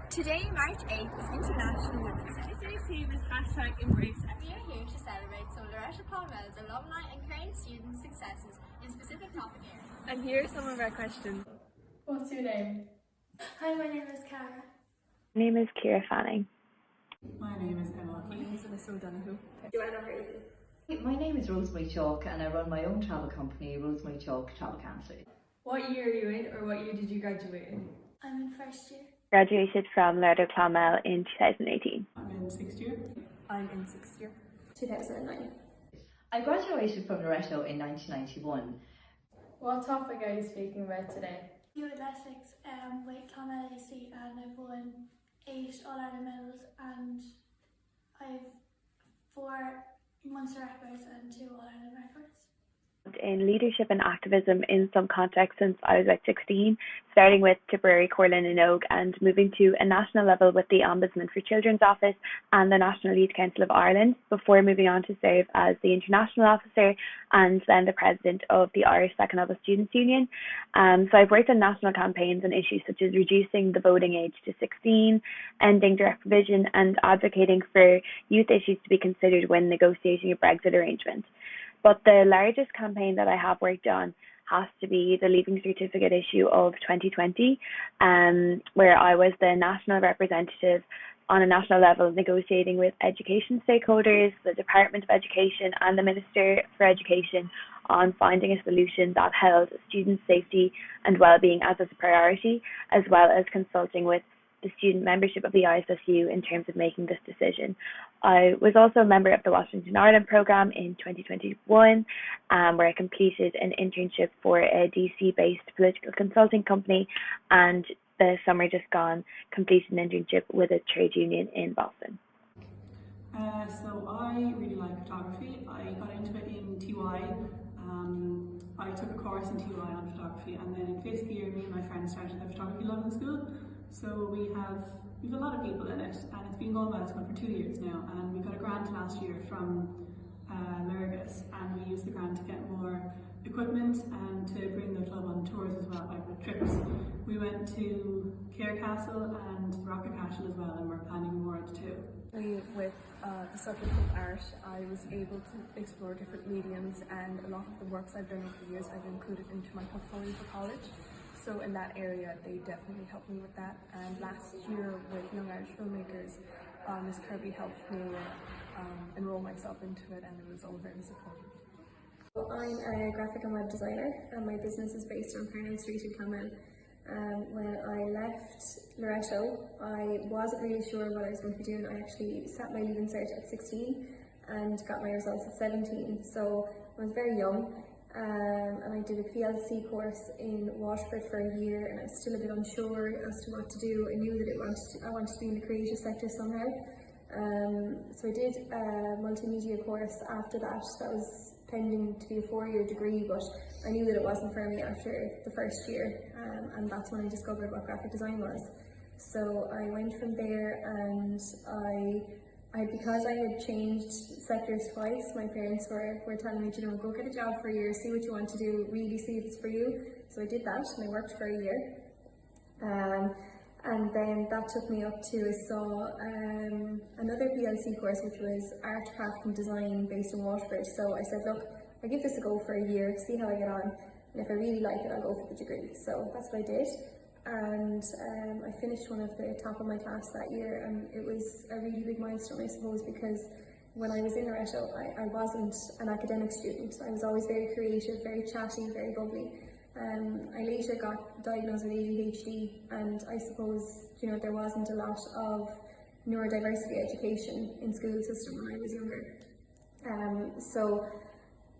Today, March 8th, is International Women's Day. Today's theme is #Embrace. And we are here to celebrate some of Loreto Clonmel's alumni and current student successes in specific topic areas. And here are some of our questions. What's your name? Hi, my name is Cara. My name is Ciara Fanning. My name is Emma. My name is Alyssa O'Donoghue. Joanna Roisin. My name is Rosemary Chalk and I run my own travel company, Rosemary Chalk Travel Counselling. What year are you in, or what year did you graduate in? I'm in first year. Graduated from Loreto Clonmel in 2018. I'm in 6th year. I'm in 6th year. 2009. I graduated from Loreto in 1991. What topic are you speaking about today? Youth athletics with Clonmel AC, and I've won 8 All-Ireland medals, and I've 4 Munster records and 2 All-Ireland records. In leadership and activism in some contexts since I was about 16, starting with Tipperary, Corlin and Ogue, and moving to a national level with the Ombudsman for Children's Office and the National Youth Council of Ireland, before moving on to serve as the International Officer and then the President of the Irish Second Level Students' Union. So I've worked on national campaigns on issues such as reducing the voting age to 16, ending direct provision, and advocating for youth issues to be considered when negotiating a Brexit arrangement. But the largest campaign that I have worked on has to be the Leaving Certificate issue of 2020, where I was the national representative on a national level negotiating with education stakeholders, the Department of Education and the Minister for Education on finding a solution that held student safety and well-being as a priority, as well as consulting with the student membership of the ISSU in terms of making this decision. I was also a member of the Washington Ireland programme in 2021, where I completed an internship for a DC-based political consulting company, and the summer just gone, completed an internship with a trade union in Boston. So I really like photography. I got into it in TY. I took a course in TY on photography, and then in 5th year, me and my friends started the photography club in school. So we've a lot of people in it, and it's been going well. It's gone for 2 years now, and we got a grant last year from Lurgus, and we used the grant to get more equipment and to bring the club on tours as well, like with trips. We went to Cahir Castle and Rocket Castle as well, and we're planning more too. With the subject of art, I was able to explore different mediums, and a lot of the works I've done over the years I've included into my portfolio for college. So in that area, they definitely helped me with that. And last year with Young Irish Filmmakers, Ms. Kirby helped me enroll myself into it, and it was all very supportive. I'm a graphic and web designer, and my business is based on Parnell Street in Clonmel. When I left Loreto, I wasn't really sure what I was going to be doing. I actually sat my leaving cert at 16 and got my results at 17, so I was very young. And I did a PLC course in Waterford for a year, and I was still a bit unsure as to what to do. I knew that I wanted to be in the creative sector somehow. So I did a multimedia course after that. That was pending to be a 4-year degree, but I knew that it wasn't for me after the first year, and that's when I discovered what graphic design was. So I went from there, and because I had changed sectors twice, my parents were telling me, you know, go get a job for a year, see what you want to do, really see if it's for you. So I did that, and I worked for a year. And then that took me up to, I saw another PLC course, which was art, craft and design based in Waterford. So I said, look, I'll give this a go for a year, see how I get on, and if I really like it, I'll go for the degree. So that's what I did. And I finished one of the top of my class that year, and it was a really big milestone, I suppose, because when I was in Loreto, I wasn't an academic student. I was always very creative, very chatty, very bubbly. I later got diagnosed with ADHD, and I suppose, you know, there wasn't a lot of neurodiversity education in school system when I was younger. So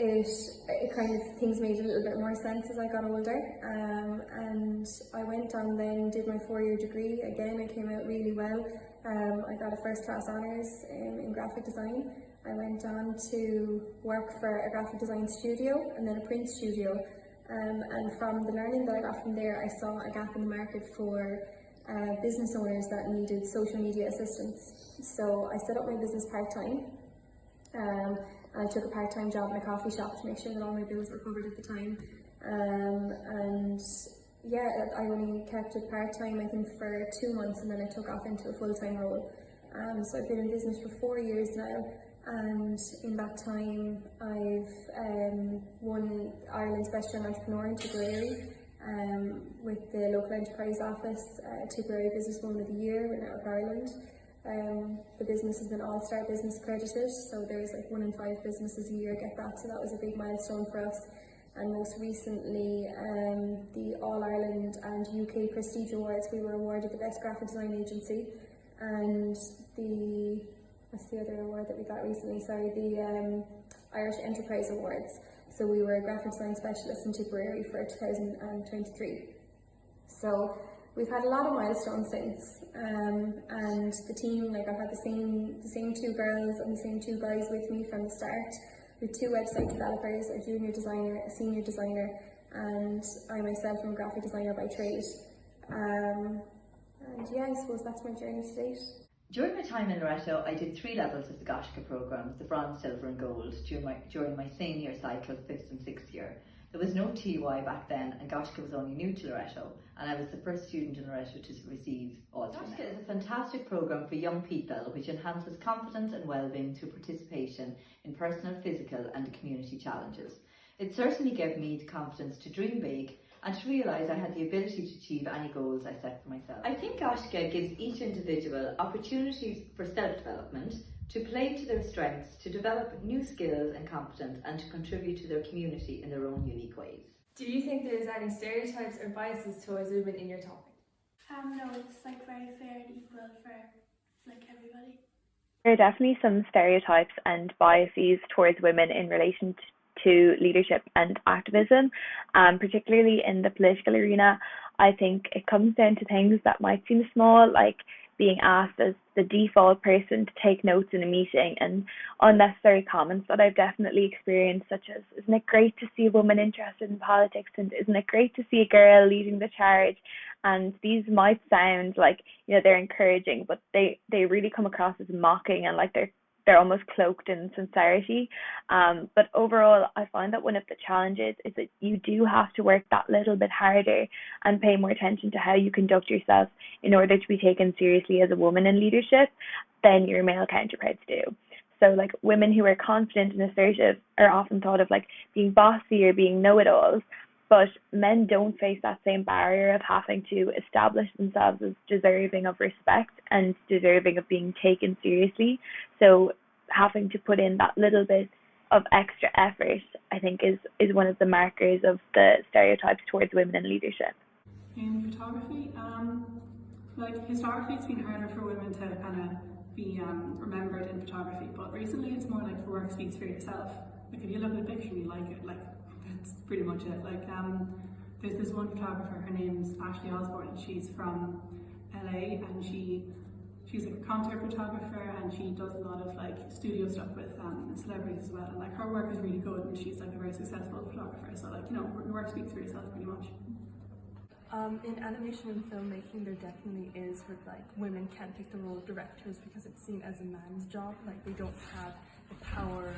it kind of, things made a little bit more sense as I got older, and I went on then, did my 4-year degree. Again, I came out really well. I got a first class honours in graphic design. I went on to work for a graphic design studio and then a print studio, and from the learning that I got from there, I saw a gap in the market for business owners that needed social media assistance. So I set up my business part-time. I took a part-time job in a coffee shop to make sure that all my bills were covered at the time, and yeah, I only kept it part-time, I think, for 2 months, and then I took off into a full-time role. So I've been in business for 4 years now, and in that time I've won Ireland's Best Young Entrepreneur in Tipperary with the local enterprise office, Tipperary Businesswoman of the Year in Out of Ireland. The business has been All-Star Business accredited, so there's like 1 in 5 businesses a year get that, so that was a big milestone for us. And most recently, the All Ireland and UK Prestige Awards, we were awarded the Best Graphic Design Agency, and what's the other award that we got recently? Sorry, the Irish Enterprise Awards. So we were a graphic design specialist in Tipperary for 2023. So we've had a lot of milestones since, and the team, like I've had the same 2 girls and the same 2 guys with me from the start. We have 2 website developers, a junior designer, a senior designer, and I myself am a graphic designer by trade. And yeah, I suppose that's my journey to date. During my time in Loreto, I did 3 levels of the Gaisce programme, the bronze, silver and gold, during my same year cycle, 5th and 6th year. There was no TUI back then, and Gaisce was only new to Loreto, and I was the first student in Loreto to receive all 3. Gaisce is a fantastic programme for young people which enhances confidence and well-being through participation in personal, physical and community challenges. It certainly gave me the confidence to dream big and to realise I had the ability to achieve any goals I set for myself. I think Gaisce gives each individual opportunities for self-development, to play to their strengths, to develop new skills and competence, and to contribute to their community in their own unique ways. Do you think there's any stereotypes or biases towards women in your topic? No, it's like very fair and equal for like everybody. There are definitely some stereotypes and biases towards women in relation to leadership and activism, particularly in the political arena. I think it comes down to things that might seem small, like being asked as the default person to take notes in a meeting, and unnecessary comments that I've definitely experienced, such as, isn't it great to see a woman interested in politics, and isn't it great to see a girl leading the charge? And these might sound like, you know, they're encouraging, but they really come across as mocking, and like they're almost cloaked in sincerity. But overall, I find that one of the challenges is that you do have to work that little bit harder and pay more attention to how you conduct yourself in order to be taken seriously as a woman in leadership than your male counterparts do. So like women who are confident and assertive are often thought of like being bossy or being know-it-alls, but men don't face that same barrier of having to establish themselves as deserving of respect and deserving of being taken seriously. So having to put in that little bit of extra effort, I think, is one of the markers of the stereotypes towards women in leadership. In photography, like historically it's been harder for women to kind of be remembered in photography, but recently it's more like the work speaks for yourself. Like if you look at a picture and you like it, like that's pretty much it. Like there's this one photographer, her name's Ashley Osborne, she's from LA, and she's a contour photographer, and she does a lot of like studio stuff with celebrities as well, and like her work is really good, and she's like a very successful photographer, so like, you know, the work speaks for yourself pretty much. In animation and filmmaking, there definitely is where like women can't take the role of directors because it's seen as a man's job. Like they don't have the power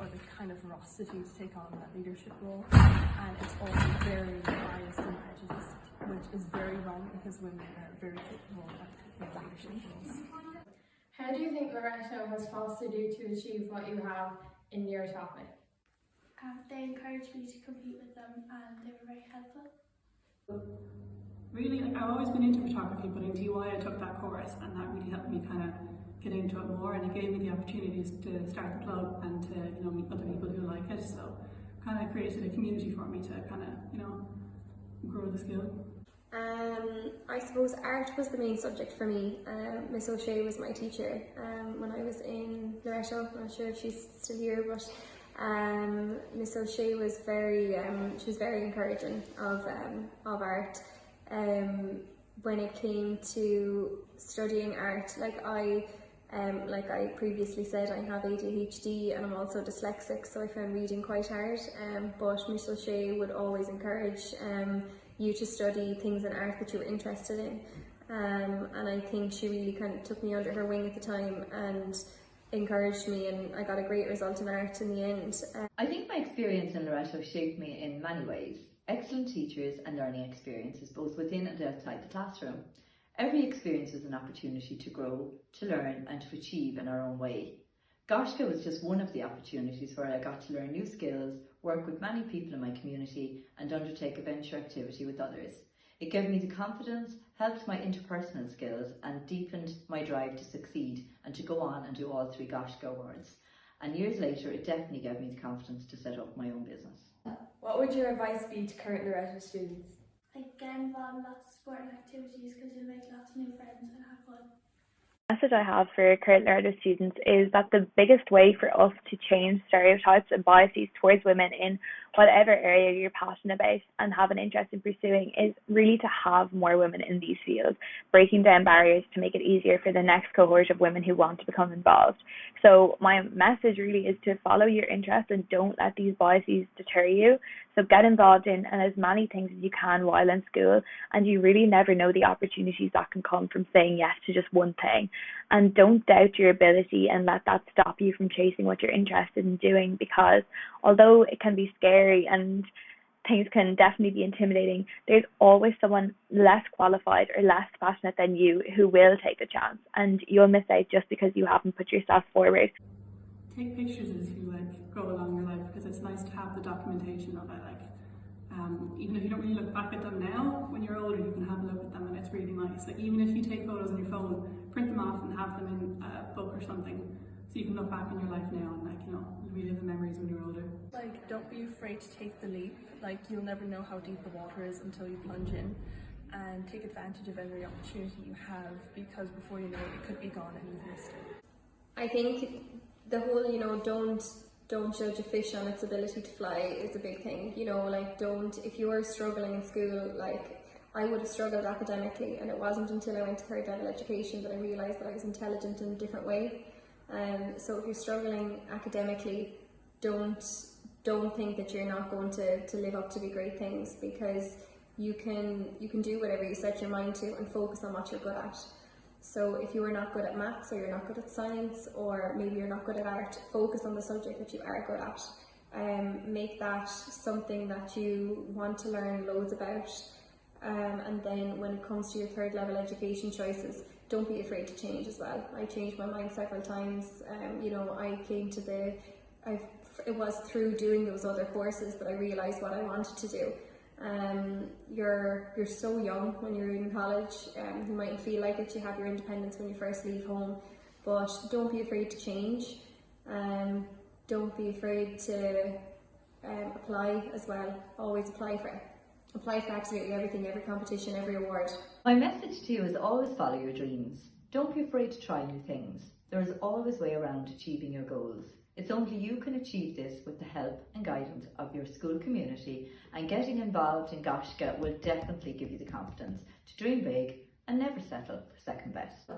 or the kind of ferocity to take on that leadership role, and it's also very biased and prejudiced, which is very wrong because women are very capable of taking leadership roles. How do you think Loreto has fostered you to achieve what you have in your topic? They encouraged me to compete with them, and they were very helpful. Really, like I've always been into photography, but in TY I took that course, and that really helped me kind of get into it more, and it gave me the opportunities to start the club and to, you know, meet other people who like it, so kind of created a community for me to kind of, you know, grow the skill. I suppose art was the main subject for me. Miss O'Shea was my teacher when I was in Loreto. I'm not sure if she's still here, but Miss O'Shea was very encouraging of art. When it came to studying art, like I previously said, I have ADHD and I'm also dyslexic, so I found reading quite hard. But Miss O'Shea would always encourage you to study things in art that you were interested in. And I think she really kind of took me under her wing at the time and encouraged me, and I got a great result in art in the end. I think my experience in Loreto shaped me in many ways. excellent teachers and learning experiences both within and outside the classroom. Every experience was an opportunity to grow, to learn and to achieve in our own way. Goshka was just one of the opportunities where I got to learn new skills, work with many people in my community and undertake a venture activity with others. It gave me the confidence, helped my interpersonal skills and deepened my drive to succeed and to go on and do all 3 Goshka awards. And years later, it definitely gave me the confidence to set up my own business. What would your advice be to current Loreto students? Like, get involved in lots of sporting activities because you'll make lots of new friends and have fun. The message I have for current Loreto students is that the biggest way for us to change stereotypes and biases towards women in whatever area you're passionate about and have an interest in pursuing is really to have more women in these fields, breaking down barriers to make it easier for the next cohort of women who want to become involved. So my message really is to follow your interests and don't let these biases deter you. So get involved in as many things as you can while in school, and you really never know the opportunities that can come from saying yes to just one thing. And don't doubt your ability and let that stop you from chasing what you're interested in doing, because although it can be scary and things can definitely be intimidating, there's always someone less qualified or less passionate than you who will take a chance, and you'll miss out just because you haven't put yourself forward. Take pictures as you go along your life, because it's nice to have the documentation of it. Even if you don't really look back at them now, when you're older you can have a look at them and it's really nice. Even if you take photos on your phone, print them off and have them in a book or something, so you can look back in your life now and relive the memories when you're older. Don't be afraid to take the leap. You'll never know how deep the water is until you plunge in, and take advantage of every opportunity you have, because before you know it could be gone and you've missed it. I think the whole, don't judge a fish on its ability to fly is a big thing. If you are struggling in school, I would have struggled academically, and it wasn't until I went to 3rd level education that I realised that I was intelligent in a different way. So if you're struggling academically, don't think that you're not going to live up to the great things, because you can do whatever you set your mind to and focus on what you're good at. So if you are not good at maths, or you're not good at science, or maybe you're not good at art, focus on the subject that you are good at. Make that something that you want to learn loads about. And then when it comes to your 3rd level education choices, don't be afraid to change as well. I changed my mind several times. It was through doing those other courses that I realised what I wanted to do. You're so young when you're in college. You might feel like it, you have your independence when you first leave home, but don't be afraid to change. Don't be afraid to apply as well. Always apply for absolutely everything, every competition, every award. My message to you is always follow your dreams. Don't be afraid to try new things. There is always a way around achieving your goals. It's only you can achieve this with the help and guidance of your school community, and getting involved in Goshka will definitely give you the confidence to dream big and never settle for second best.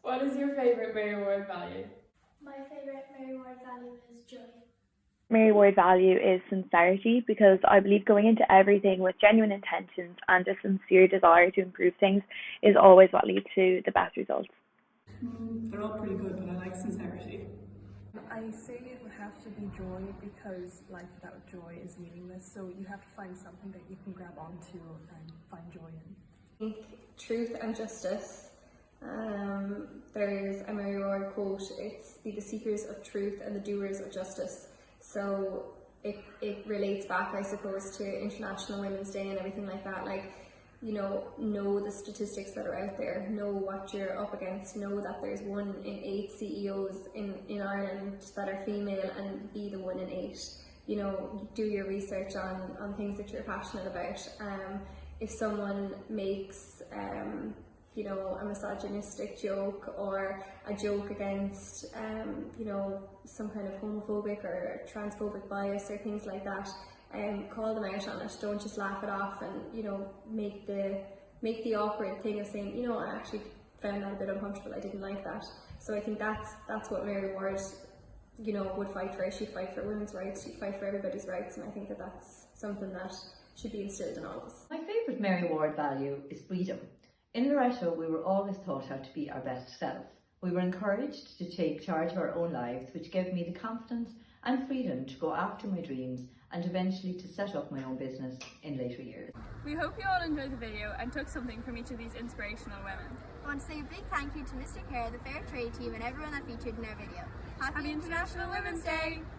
What is your favourite Mary Ward value? My favourite Mary Ward value is joy. Mary Ward value is sincerity, because I believe going into everything with genuine intentions and a sincere desire to improve things is always what leads to the best results. They're all pretty good, but I like sincerity. I say it would have to be joy, because life without joy is meaningless, so you have to find something that you can grab onto and find joy in. I think truth and justice. There's a Mary Ward quote, it's be the seekers of truth and the doers of justice. So it relates back, I suppose, to International Women's Day and everything like that. Know the statistics that are out there, know what you're up against, know that there's 1 in 8 CEOs in Ireland that are female, and be the 1 in 8. Do your research on things that you're passionate about. If someone makes a misogynistic joke, or a joke against some kind of homophobic or transphobic bias or things like that, call them out on it. Don't just laugh it off and make the awkward thing of saying, I actually found that a bit uncomfortable, I didn't like that. So I think that's what Mary Ward would fight for. She'd fight for women's rights, she'd fight for everybody's rights, and I think that's something that should be instilled in all of us. My favourite Mary Ward value is freedom. In Loreto, we were always taught how to be our best self. We were encouraged to take charge of our own lives, which gave me the confidence and freedom to go after my dreams and eventually to set up my own business in later years. We hope you all enjoyed the video and took something from each of these inspirational women. I want to say a big thank you to Mr. Kerr, the Fair Trade team and everyone that featured in our video. Happy International Women's Day!